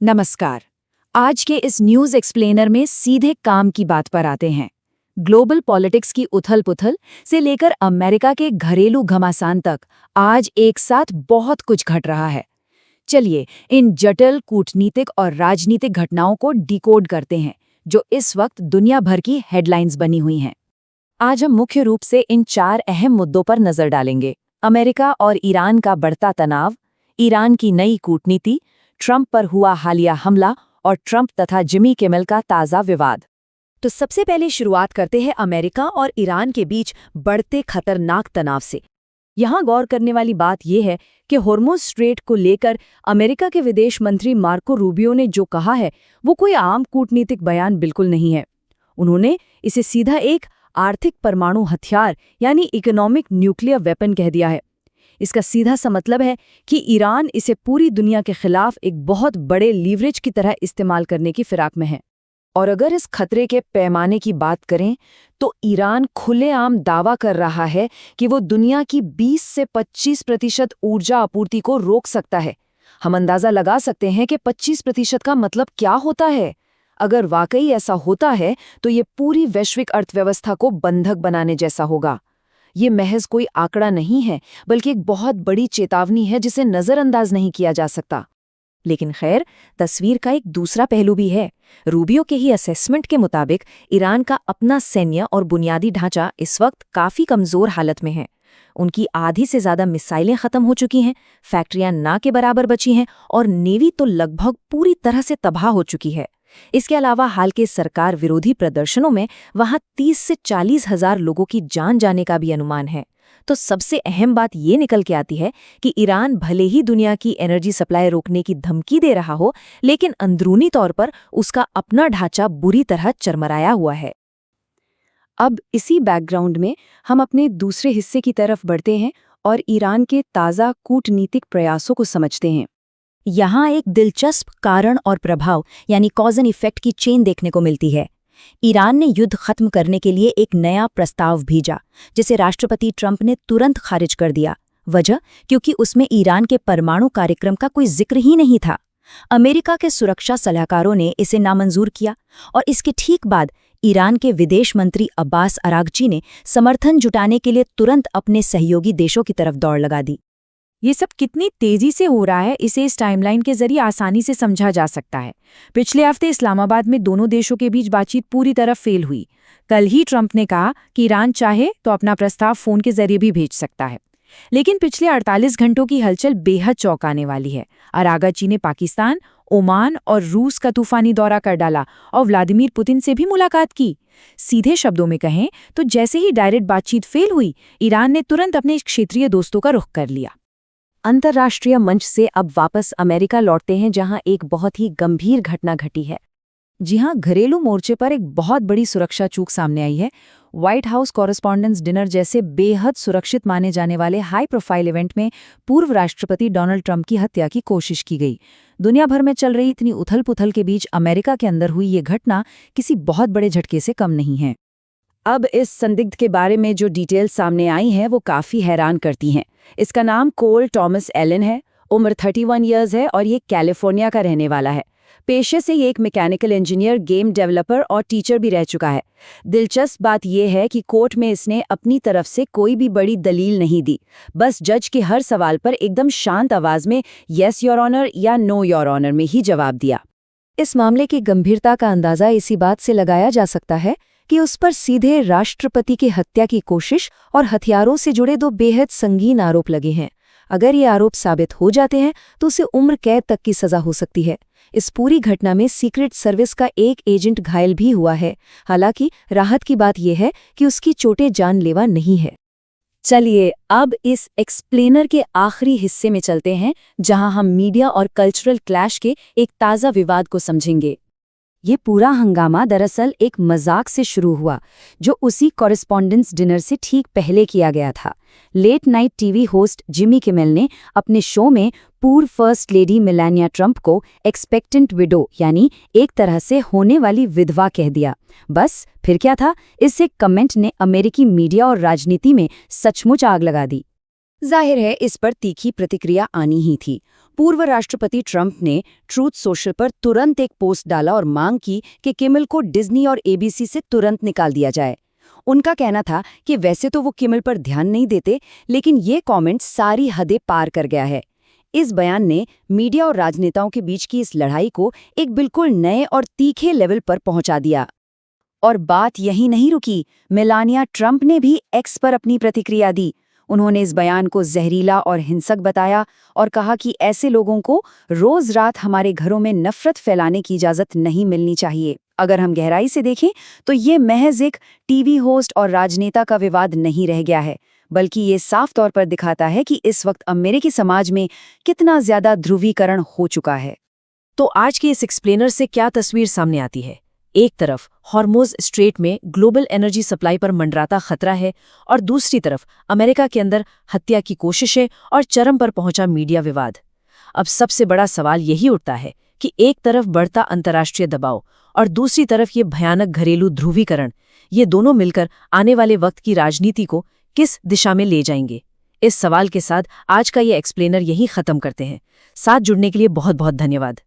नमस्कार। आज के इस न्यूज़ एक्सप्लेनर में सीधे काम की बात पर आते हैं। ग्लोबल पॉलिटिक्स की उथल-पुथल से लेकर अमेरिका के घरेलू घमासान तक आज एक साथ बहुत कुछ घट रहा है। चलिए इन जटिल कूटनीतिक और राजनीतिक घटनाओं को डिकोड करते हैं, जो इस वक्त दुनिया भर की हेडलाइंस बनी हुई हैं। आज हम मुख्य रूप से इन 4 अहम मुद्दों पर नजर डालेंगे। अमेरिका और ईरान का बढ़ता तनाव, ईरान की नई कूटनीति, ट्रंप पर हुआ हालिया हमला और ट्रंप तथा जिमी किमेल का ताज़ा विवाद। तो सबसे पहले शुरुआत करते हैं अमेरिका और ईरान के बीच बढ़ते खतरनाक तनाव से। यहाँ गौर करने वाली बात यह है कि होर्मुज़ स्ट्रेट को लेकर अमेरिका के विदेश मंत्री मार्को रूबियो ने जो कहा है वो कोई आम कूटनीतिक बयान बिल्कुल नहीं है। उन्होंने इसे सीधा एक आर्थिक परमाणु हथियार यानी इकोनॉमिक न्यूक्लियर वेपन कह दिया है। इसका सीधा सा मतलब है कि ईरान इसे पूरी दुनिया के खिलाफ एक बहुत बड़े लीवरेज की तरह इस्तेमाल करने की फिराक में है। और अगर इस खतरे के पैमाने की बात करें तो ईरान खुलेआम दावा कर रहा है कि वो दुनिया की 20 से 25% ऊर्जा आपूर्ति को रोक सकता है। हम अंदाजा लगा सकते हैं कि 25% का मतलब क्या होता है। अगर वाकई ऐसा होता है तो ये पूरी वैश्विक अर्थव्यवस्था को बंधक बनाने जैसा होगा। ये महज कोई आंकड़ा नहीं है, बल्कि एक बहुत बड़ी चेतावनी है जिसे नज़रअंदाज नहीं किया जा सकता। लेकिन खैर, तस्वीर का एक दूसरा पहलू भी है। रूबियो के ही असेसमेंट के मुताबिक ईरान का अपना सैन्य और बुनियादी ढांचा इस वक्त काफ़ी कमज़ोर हालत में है। उनकी आधी से ज़्यादा मिसाइलें ख़त्म हो चुकी हैं, फैक्ट्रियां ना के बराबर बची हैं और नेवी तो लगभग पूरी तरह से तबाह हो चुकी है। इसके अलावा हाल के सरकार विरोधी प्रदर्शनों में वहां 30 से 40 हजार लोगों की जान जाने का भी अनुमान है। तो सबसे अहम बात ये निकल के आती है कि ईरान भले ही दुनिया की एनर्जी सप्लाई रोकने की धमकी दे रहा हो, लेकिन अंदरूनी तौर पर उसका अपना ढांचा बुरी तरह चरमराया हुआ है। अब इसी बैकग्राउंड में हम अपने दूसरे हिस्से की तरफ बढ़ते हैं और ईरान के ताज़ा कूटनीतिक प्रयासों को समझते हैं। यहाँ एक दिलचस्प कारण और प्रभाव यानी कॉज एंड इफेक्ट की चेन देखने को मिलती है। ईरान ने युद्ध खत्म करने के लिए एक नया प्रस्ताव भेजा, जिसे राष्ट्रपति ट्रंप ने तुरंत खारिज कर दिया। वजह क्योंकि उसमें ईरान के परमाणु कार्यक्रम का कोई जिक्र ही नहीं था। अमेरिका के सुरक्षा सलाहकारों ने इसे नामंजूर किया और इसके ठीक बाद ईरान के विदेश मंत्री अब्बास अरागची ने समर्थन जुटाने के लिए तुरंत अपने सहयोगी देशों की तरफ दौड़ लगा दी। ये सब कितनी तेजी से हो रहा है, इसे इस टाइमलाइन के जरिए आसानी से समझा जा सकता है। पिछले हफ्ते इस्लामाबाद में दोनों देशों के बीच बातचीत पूरी तरह फेल हुई। कल ही ट्रंप ने कहा कि ईरान चाहे तो अपना प्रस्ताव फोन के जरिए भी भेज सकता है। लेकिन पिछले 48 घंटों की हलचल बेहद चौंकाने वाली है। अरागची ने पाकिस्तान, ओमान और रूस का तूफानी दौरा कर डाला और व्लादिमीर पुतिन से भी मुलाकात की। सीधे शब्दों में कहें तो जैसे ही डायरेक्ट बातचीत फेल हुई, ईरान ने तुरंत अपने क्षेत्रीय दोस्तों का रुख कर लिया। अंतर्राष्ट्रीय मंच से अब वापस अमेरिका लौटते हैं, जहां एक बहुत ही गंभीर घटना घटी है। जी हां, घरेलू मोर्चे पर एक बहुत बड़ी सुरक्षा चूक सामने आई है। व्हाइट हाउस कॉरेस्पॉन्डेंट्स डिनर जैसे बेहद सुरक्षित माने जाने वाले हाई प्रोफाइल इवेंट में पूर्व राष्ट्रपति डोनाल्ड ट्रंप की हत्या की कोशिश की गई। दुनिया भर में चल रही इतनी उथल-पुथल के बीच अमेरिका के अंदर हुई ये घटना किसी बहुत बड़े झटके से कम नहीं है। अब इस संदिग्ध के बारे में जो डिटेल्स सामने आई हैं वो काफ़ी हैरान करती हैं। इसका नाम कोल टॉमस एलन है, उम्र 31 ईयर्स है और ये कैलिफोर्निया का रहने वाला है। पेशे से ये एक मैकेनिकल इंजीनियर, गेम डेवलपर और टीचर भी रह चुका है। दिलचस्प बात यह है कि कोर्ट में इसने अपनी तरफ से कोई भी बड़ी दलील नहीं दी, बस जज के हर सवाल पर एकदम शांत आवाज़ में येस योर ऑनर या नो योर ऑनर में ही जवाब दिया। इस मामले की गंभीरता का अंदाज़ा इसी बात से लगाया जा सकता है कि उस पर सीधे राष्ट्रपति की हत्या की कोशिश और हथियारों से जुड़े 2 बेहद संगीन आरोप लगे हैं। अगर ये आरोप साबित हो जाते हैं तो उसे उम्र कैद तक की सजा हो सकती है। इस पूरी घटना में सीक्रेट सर्विस का एक एजेंट घायल भी हुआ है। हालांकि राहत की बात यह है कि उसकी चोटें जानलेवा नहीं है। चलिए अब इस एक्सप्लेनर के आखिरी हिस्से में चलते हैं, जहां हम मीडिया और कल्चरल क्लैश के एक ताज़ा विवाद को समझेंगे। ये पूरा हंगामा दरअसल एक मजाक से शुरू हुआ, जो उसी कॉरेस्पॉन्डेंस डिनर से ठीक पहले किया गया था। Late night TV host Jimmy Kimmel ने अपने शो में पूर्व फर्स्ट लेडी मेलानिया ट्रंप को एक्सपेक्टेंट विडो यानी एक तरह से होने वाली विधवा कह दिया। बस फिर क्या था, इस एक कमेंट ने अमेरिकी मीडिया और राजनीति में सचमुच आग लगा दी। जाहिर है इस पर तीखी प्रतिक्रिया आनी ही थी। पूर्व राष्ट्रपति ट्रंप ने ट्रूथ सोशल पर तुरंत एक पोस्ट डाला और मांग की कि किमल को डिज्नी और एबीसी से तुरंत निकाल दिया जाए। उनका कहना था कि वैसे तो वो किमल पर ध्यान नहीं देते, लेकिन ये कमेंट सारी हदें पार कर गया है। इस बयान ने मीडिया और राजनेताओं के बीच की इस लड़ाई को एक बिल्कुल नए और तीखे लेवल पर पहुंचा दिया। और बात यही नहीं रुकी, मेलानिया ट्रंप ने भी एक्स पर अपनी प्रतिक्रिया दी। उन्होंने इस बयान को जहरीला और हिंसक बताया और कहा कि ऐसे लोगों को रोज रात हमारे घरों में नफरत फैलाने की इजाजत नहीं मिलनी चाहिए। अगर हम गहराई से देखें तो ये महज एक टीवी होस्ट और राजनेता का विवाद नहीं रह गया है, बल्कि ये साफ तौर पर दिखाता है कि इस वक्त अमेरिकी समाज में कितना ज्यादा ध्रुवीकरण हो चुका है। तो आज के इस एक्सप्लेनर से क्या तस्वीर सामने आती है? एक तरफ हॉर्मुज़ स्ट्रेट में ग्लोबल एनर्जी सप्लाई पर मंडराता खतरा है और दूसरी तरफ अमेरिका के अंदर हत्या की कोशिशें और चरम पर पहुंचा मीडिया विवाद। अब सबसे बड़ा सवाल यही उठता है कि एक तरफ बढ़ता अंतर्राष्ट्रीय दबाव और दूसरी तरफ ये भयानक घरेलू ध्रुवीकरण, ये दोनों मिलकर आने वाले वक्त की राजनीति को किस दिशा में ले जाएंगे? इस सवाल के साथ आज का ये एक्सप्लेनर यहीं खत्म करते हैं। साथ जुड़ने के लिए बहुत बहुत धन्यवाद।